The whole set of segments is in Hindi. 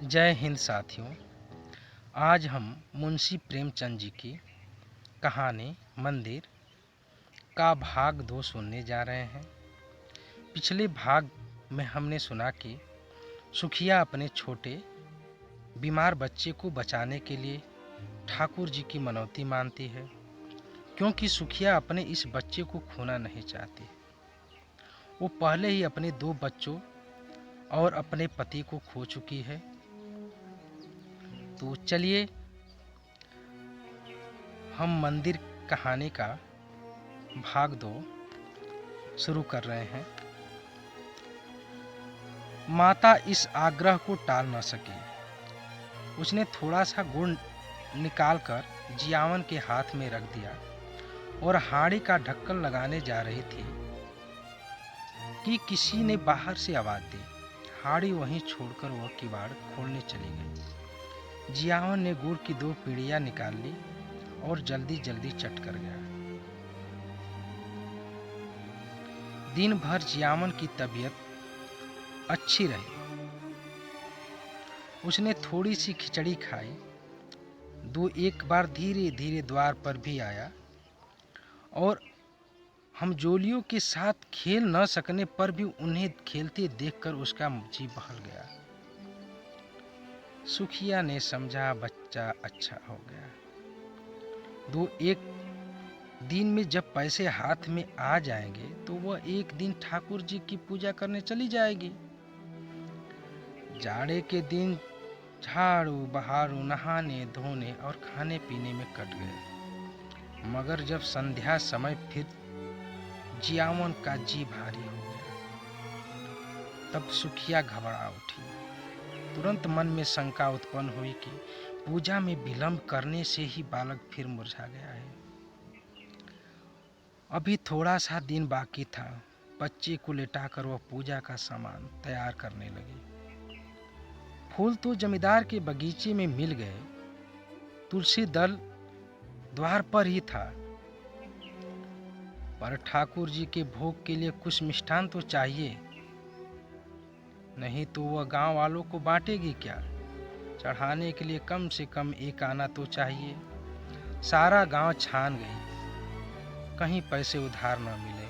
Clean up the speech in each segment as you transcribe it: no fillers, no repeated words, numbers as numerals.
जय हिंद साथियों। आज हम मुंशी प्रेमचंद जी की कहानी मंदिर का भाग 2 सुनने जा रहे हैं। पिछले भाग में हमने सुना कि सुखिया अपने छोटे बीमार बच्चे को बचाने के लिए ठाकुर जी की मनौती मानती है, क्योंकि सुखिया अपने इस बच्चे को खोना नहीं चाहती। वो पहले ही अपने 2 बच्चों और अपने पति को खो चुकी है। तो चलिए हम मंदिर कहानी का भाग 2 शुरू कर रहे हैं। माता इस आग्रह को टाल न सकी। उसने थोड़ा सा गुड़ निकालकर जियावन के हाथ में रख दिया और हाड़ी का ढक्कन लगाने जा रही थी कि किसी ने बाहर से आवाज दी। हाड़ी वहीं छोड़कर वह किवाड़ खोलने चली गई। जियावन ने गुड़ की 2 पीढ़ियां निकाल ली और जल्दी जल्दी चट कर गया। दिन भर जियावन की तबीयत अच्छी रही। उसने थोड़ी सी खिचड़ी खाई। एक बार धीरे धीरे द्वार पर भी आया और हम जोलियों के साथ खेल न सकने पर भी उन्हें खेलते देखकर उसका जी बहल गया। सुखिया ने समझा बच्चा अच्छा हो गया। एक दिन में जब पैसे हाथ में आ जाएंगे तो वह एक दिन ठाकुर जी की पूजा करने चली जाएगी। जाड़े के दिन झाड़ू बहारू नहाने धोने और खाने पीने में कट गए, मगर जब संध्या समय फिर जियावन का जी भारी हो गया, तब सुखिया घबरा उठी। तुरंत मन में शंका उत्पन्न हुई कि पूजा में विलंब करने से ही बालक फिर मुरझा गया है। अभी थोड़ा सा दिन बाकी था। बच्चे को लेटाकर वह पूजा का सामान तैयार करने लगी। फूल तो जमींदार के बगीचे में मिल गए। तुलसी दल द्वार पर ही था, पर ठाकुर जी के भोग के लिए कुछ मिष्ठान तो चाहिए, नहीं तो वह गांव वालों को बांटेगी क्या। चढ़ाने के लिए कम से कम 1 आना तो चाहिए। सारा गांव छान गई, कहीं पैसे उधार न मिले।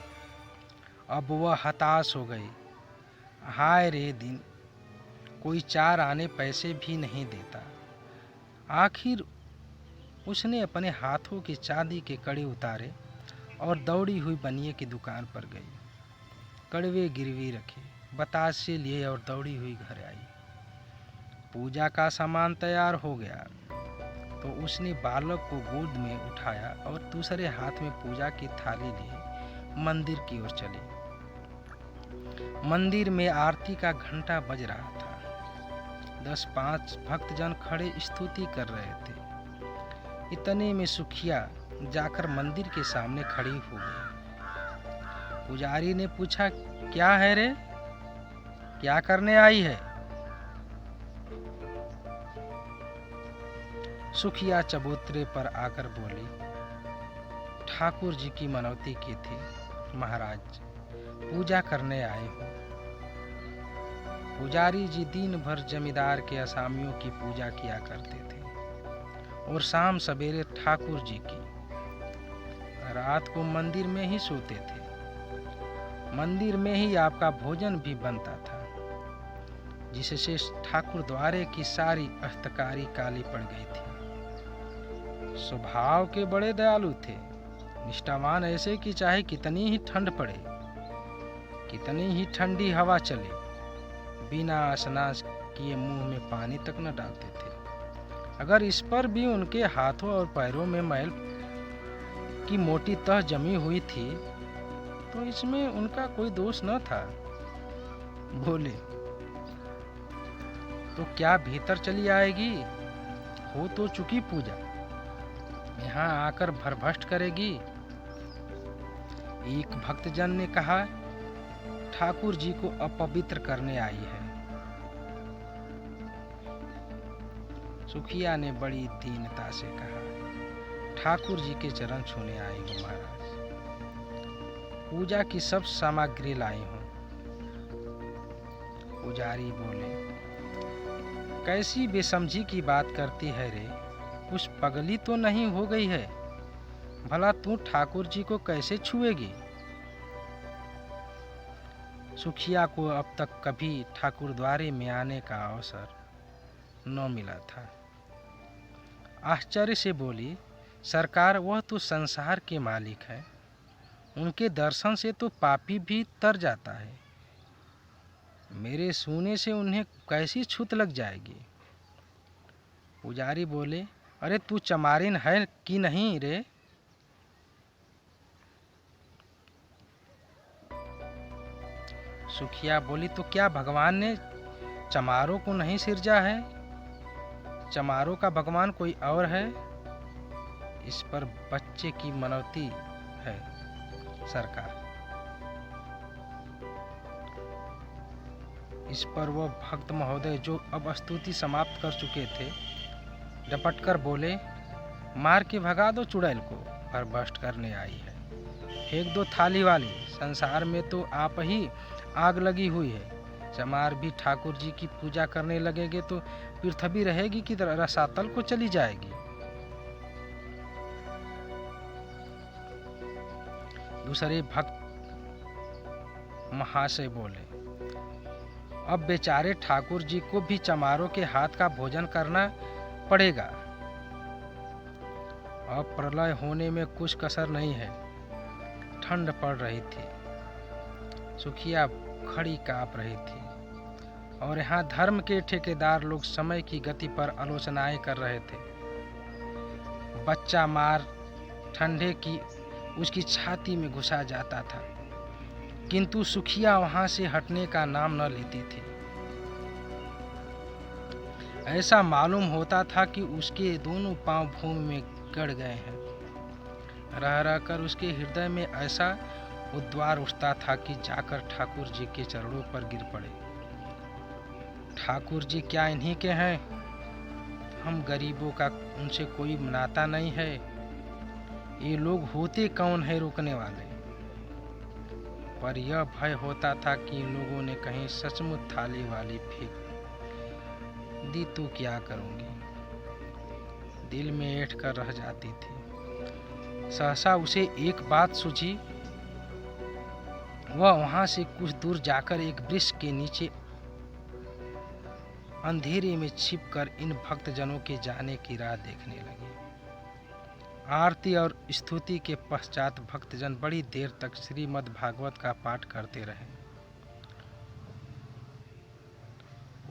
अब वह हताश हो गई। हाय रे दिन, कोई 4 आने पैसे भी नहीं देता। आखिर उसने अपने हाथों के चांदी के कड़े उतारे और दौड़ी हुई बनिए की दुकान पर गई। कड़वे गिरवी रखे, बतासे लिए और दौड़ी हुई घर आई। पूजा का सामान तैयार हो गया तो उसने बालक को गोद में उठाया और दूसरे हाथ में पूजा की थाली लिए मंदिर की ओर चली। मंदिर में आरती का घंटा बज रहा था। 10-5 भक्तजन खड़े स्तुति कर रहे थे। इतने में सुखिया जाकर मंदिर के सामने खड़ी हो गई। पुजारी ने पूछा, क्या है रे, क्या करने आई है? सुखिया चबूतरे पर आकर बोली, ठाकुर जी की मनौती की थी महाराज, पूजा करने आए हो। पुजारी जी दिन भर जमींदार के असामियों की पूजा किया करते थे और शाम सवेरे ठाकुर जी की। रात को मंदिर में ही सोते थे। मंदिर में ही आपका भोजन भी बनता था, जिससे ठाकुर द्वारे की सारी अस्तकारी काली पड़ गई थी। स्वभाव के बड़े दयालु थे, निष्ठावान ऐसे कि चाहे कितनी ही ठंड पड़े, कितनी ही ठंडी हवा चले, बिना स्नान किए मुंह में पानी तक न डालते थे। अगर इस पर भी उनके हाथों और पैरों में मैल की मोटी तह जमी हुई थी तो इसमें उनका कोई दोष न था। बोले, तो क्या भीतर चली आएगी? हो तो चुकी पूजा, यहाँ आकर भरभष्ट करेगी? एक भक्तजन ने कहा, ठाकुर जी को अपवित्र करने आई है। सुखिया ने बड़ी दीनता से कहा, ठाकुर जी के चरण छूने आई हूँ महाराज, पूजा की सब सामग्री लाई हूँ। पुजारी बोले, कैसी बेसमझी की बात करती है रे, कुछ पगली तो नहीं हो गई है? भला तू ठाकुर जी को कैसे छुएगी? सुखिया को अब तक कभी ठाकुर द्वारे में आने का अवसर न मिला था। आश्चर्य से बोली, सरकार वह तो संसार के मालिक है, उनके दर्शन से तो पापी भी तर जाता है, मेरे छूने से उन्हें कैसी छूत लग जाएगी? पुजारी बोले, अरे तू चमारिन है कि नहीं रे? सुखिया बोली, तो क्या भगवान ने चमारों को नहीं सिरजा है? चमारों का भगवान कोई और है? इस पर बच्चे की मनौती है सरकार। इस पर वह भक्त महोदय, जो अब स्तुति समाप्त कर चुके थे, डपट कर बोले, मार के भगा दो चुड़ैल को, पर बस्ट करने आई है। फेंक दो थाली वाली, संसार में तो आप ही आग लगी हुई है। चमार भी ठाकुर जी की पूजा करने लगेंगे तो पृथ्वी रहेगी कि रसातल को चली जाएगी। दूसरे भक्त महाशय बोले, अब बेचारे ठाकुर जी को भी चमारों के हाथ का भोजन करना पड़ेगा। अब प्रलय होने में कुछ कसर नहीं है। ठंड पड़ रही थी, सुखिया खड़ी कांप रही थी, और यहाँ धर्म के ठेकेदार लोग समय की गति पर आलोचनाएं कर रहे थे। बच्चा मार ठंडे की उसकी छाती में घुसा जाता था, किंतु सुखिया वहां से हटने का नाम न लेती थी। ऐसा मालूम होता था कि उसके दोनों पांव भूमि में गड़ गए हैं। रह रहकर उसके हृदय में ऐसा उद्वार उठता था कि जाकर ठाकुर जी के चरणों पर गिर पड़े। ठाकुर जी क्या इन्हीं के हैं? हम गरीबों का उनसे कोई नाता नहीं है। ये लोग होते कौन है रोकने वाले? पर यह भय होता था कि इन लोगों ने कहीं सचमुच थाली वाली फेंक दी तो क्या करूंगी? दिल में ऐंठ कर रह जाती थी। सहसा उसे एक बात सूझी। वह वहां से कुछ दूर जाकर एक वृक्ष के नीचे अंधेरे में छिपकर इन भक्तजनों के जाने की राह देखने लगी। आरती और स्तुति के पश्चात भक्तजन बड़ी देर तक श्रीमद् भागवत का पाठ करते रहे।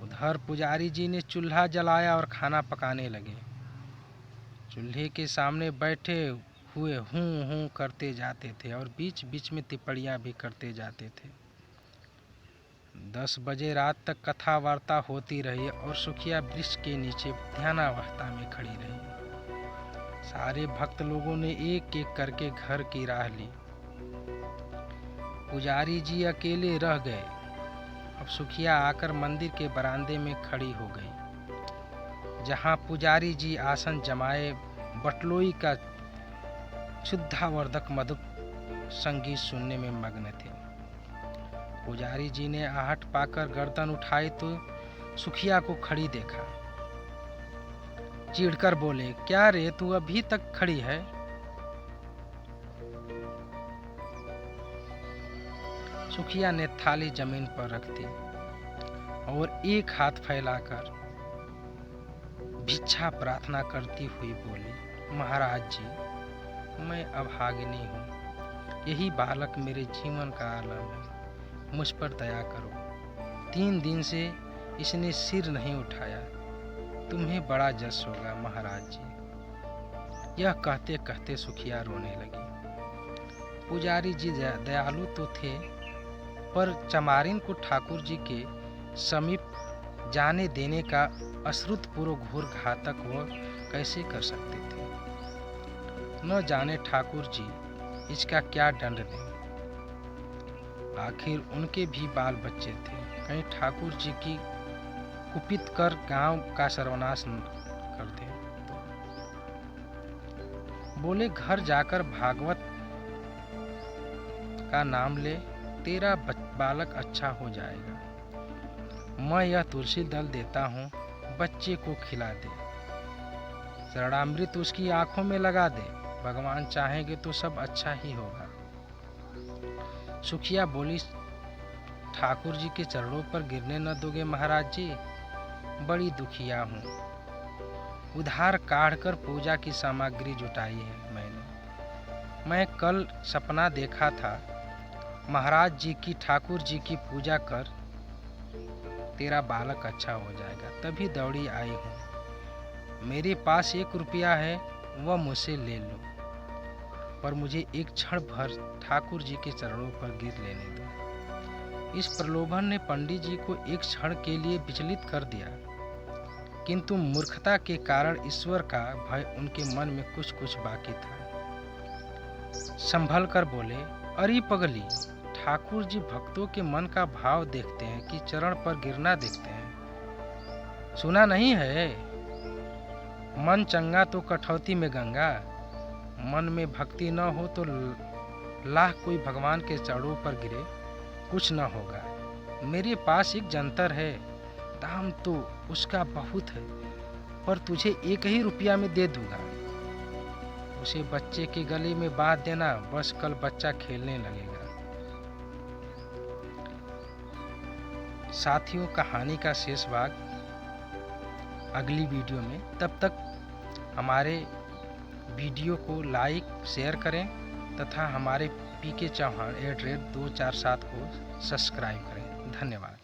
उधर पुजारी जी ने चूल्हा जलाया और खाना पकाने लगे। चूल्हे के सामने बैठे हुए हूं हूं करते जाते थे और बीच बीच में टिप्पणियां भी करते जाते थे। 10 बजे रात तक कथा वार्ता होती रही और सुखिया वृक्ष के नीचे ध्यानावस्था में खड़ी रही। सारे भक्त लोगों ने एक एक करके घर की राह ली। पुजारी जी अकेले रह गए। अब सुखिया आकर मंदिर के बरामदे में खड़ी हो गई, जहां पुजारी जी आसन जमाए बटलोई का शुद्धावर्धक मधुर संगीत सुनने में मग्न थे। पुजारी जी ने आहट पाकर गर्दन उठाई तो सुखिया को खड़ी देखा। चिढ़कर बोले, क्या रे, तू अभी तक खड़ी है? सुखिया ने थाली जमीन पर रख दी और एक हाथ फैलाकर भिक्षा प्रार्थना करती हुई बोली, महाराज जी, मैं अभागिनी हूँ। यही बालक मेरे जीवन का आलम है। मुझ पर दया करो। 3 दिन से इसने सिर नहीं उठाया। तुम्हें बड़ा जस होगा महाराज जी। यह कहते कहते सुखिया रोने लगी। पुजारी जी दयालु तो थे, पर चमारिन को ठाकुर जी के समीप जाने देने का अश्रुतपूर्व घोर घातक वह कैसे कर सकते थे? न जाने ठाकुर जी इसका क्या दंड दें। आखिर उनके भी बाल बच्चे थे। कहीं ठाकुर जी की कुपित कर गांव का सर्वनाश न कर दे। बोले, घर जाकर भागवत का नाम ले, तेरा बालक अच्छा हो जाएगा। मैं यह तुलसी दल देता हूँ, बच्चे को खिला दे, चरणामृत उसकी आंखों में लगा दे। भगवान चाहेंगे तो सब अच्छा ही होगा। सुखिया बोली, ठाकुर जी के चरणों पर गिरने न दोगे महाराज जी? बड़ी दुखिया हूँ। उधार काढ़ कर पूजा की सामग्री जुटाई है मैंने। मैं कल सपना देखा था, महाराज जी की, ठाकुर जी की पूजा कर तेरा बालक अच्छा हो जाएगा, तभी दौड़ी आई हूँ। मेरे पास 1 रुपया है, वह मुझसे ले लो, पर मुझे एक क्षण भर ठाकुर जी के चरणों पर गिर लेने दो। इस प्रलोभन ने पंडित जी को एक क्षण के लिए विचलित कर दिया, किंतु मूर्खता के कारण ईश्वर का भय उनके मन में कुछ कुछ बाकी था। संभल कर बोले, अरे पगली, ठाकुर जी भक्तों के मन का भाव देखते हैं कि चरण पर गिरना देखते हैं। सुना नहीं है, मन चंगा तो कठौती में गंगा। मन में भक्ति न हो तो लाख कोई भगवान के चरणों पर गिरे, कुछ न होगा। मेरे पास एक जंतर है, दाम तो उसका बहुत है, पर तुझे 1 ही रुपया में दे दूंगा। उसे बच्चे के गले में बांध देना, बस कल बच्चा खेलने लगेगा। साथियों, कहानी का शेष भाग अगली वीडियो में। तब तक हमारे वीडियो को लाइक शेयर करें तथा हमारे PK चौहान @ 247 को सब्सक्राइब करें। धन्यवाद।